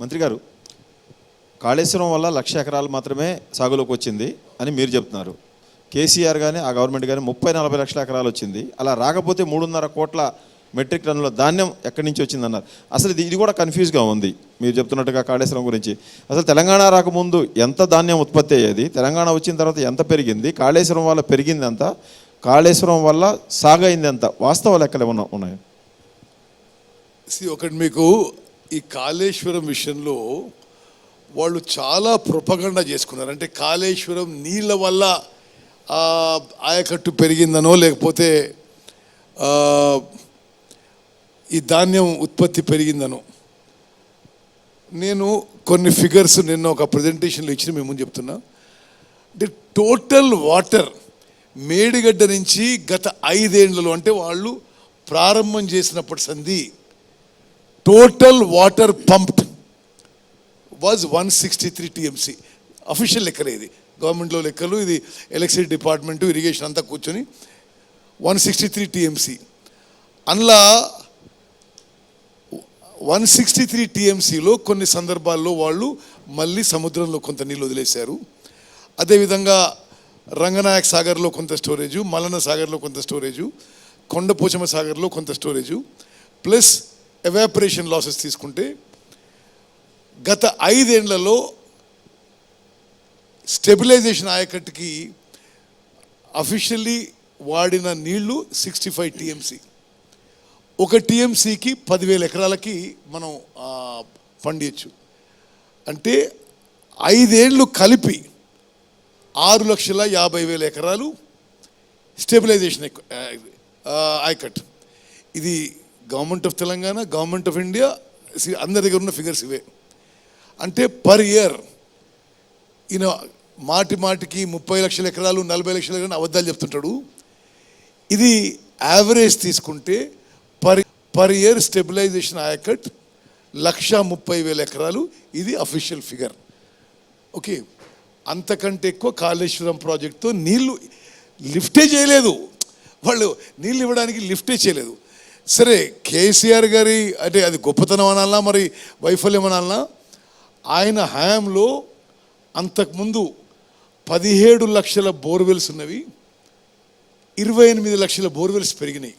మంత్రి గారు, కాళేశ్వరం వల్ల 1,00,000 ఎకరాలు మాత్రమే సాగులోకి వచ్చింది అని మీరు చెప్తున్నారు. కేసీఆర్ కానీ ఆ గవర్నమెంట్ కానీ 30-40 లక్షల ఎకరాలు వచ్చింది. అలా రాకపోతే 3.5 కోట్ల మెట్రిక్ టన్నుల ధాన్యం ఎక్కడి నుంచి వచ్చిందన్నారు. అసలు ఇది కూడా కన్ఫ్యూజ్గా ఉంది మీరు చెప్తున్నట్టుగా కాళేశ్వరం గురించి. అసలు తెలంగాణ రాకముందు ఎంత ధాన్యం ఉత్పత్తి అయ్యేది, తెలంగాణ వచ్చిన తర్వాత ఎంత పెరిగింది, కాళేశ్వరం వల్ల పెరిగింది ఎంత, కాళేశ్వరం వల్ల సాగైంది ఎంత, వాస్తవ లెక్కలు ఏమన్నా ఉన్నాయి? ఒకటి మీకు ఈ కాళేశ్వరం విషయంలో వాళ్ళు చాలా ప్రొపగండా చేసుకున్నారు. అంటే కాళేశ్వరం నీళ్ళ వల్ల ఆయకట్టు పెరిగిందనో లేకపోతే ఈ ధాన్యం ఉత్పత్తి పెరిగిందనో. నేను కొన్ని ఫిగర్స్ నిన్న ఒక ప్రజెంటేషన్లో ఇచ్చిన మేము ముందు చెప్తున్నా. అంటే టోటల్ వాటర్ మేడిగడ్డ నుంచి గత 5 ఏళ్లలో, అంటే వాళ్ళు ప్రారంభం చేసినప్పటి సంధి total water pumped was 163 TMC. Official లెక్కలే, ఇది గవర్నమెంట్లో లెక్కలు, ఇది ఎలక్ట్రిసిటీ డిపార్ట్మెంటు ఇరిగేషన్ అంతా కూర్చొని 163 TMC. అందులో 163 TMCలో కొన్ని సందర్భాల్లో వాళ్ళు మళ్ళీ సముద్రంలో కొంత నీళ్ళు వదిలేశారు. అదేవిధంగా రంగనాయక సాగర్లో కొంత స్టోరేజు, మల్లన సాగర్లో కొంత స్టోరేజు, కొండపోచమ్మ సాగర్లో కొంత స్టోరేజు, ప్లస్ ఎవాపరేషన్ లాసెస్ తీసుకుంటే గత 5 ఏళ్లలో స్టెబిలైజేషన్ ఆయకట్టుకి అఫీషియల్లీ వాడిన నీళ్లు 65 TMC. 1 TMCకి 10,000 ఎకరాలకి మనం పండించచ్చు. అంటే 5 ఏళ్ళు కలిపి 6,50,000 ఎకరాలు స్టెబిలైజేషన్ ఆయకట్. ఇది government of Telangana, government of India అందరి దగ్గర ఉన్న ఫిగర్స్ ఇవే. అంటే పర్ ఇయర్ ఈయన మాటికి 30 లక్షల ఎకరాలు 40 లక్షల ఎకరాలు అబద్ధాలు చెప్తుంటాడు. ఇది యావరేజ్ తీసుకుంటే పర్ ఇయర్ స్టెబిలైజేషన్ ఆయకట్ 1,30,000 ఎకరాలు. ఇది అఫీషియల్ ఫిగర్. ఓకే, అంతకంటే ఎక్కువ కాళేశ్వరం ప్రాజెక్టుతో నీళ్లు లిఫ్టే చేయలేదు. వాళ్ళు నీళ్ళు ఇవ్వడానికి లిఫ్టే చేయలేదు. సరే, కేసీఆర్ గారి అంటే అది గొప్పతనం అనాలన్నా మరి వైఫల్యం అనాలన్నా, ఆయన హయాంలో అంతకుముందు 17 లక్షల బోర్వెల్స్ ఉన్నవి, 28 లక్షల బోర్వెల్స్ పెరిగినాయి.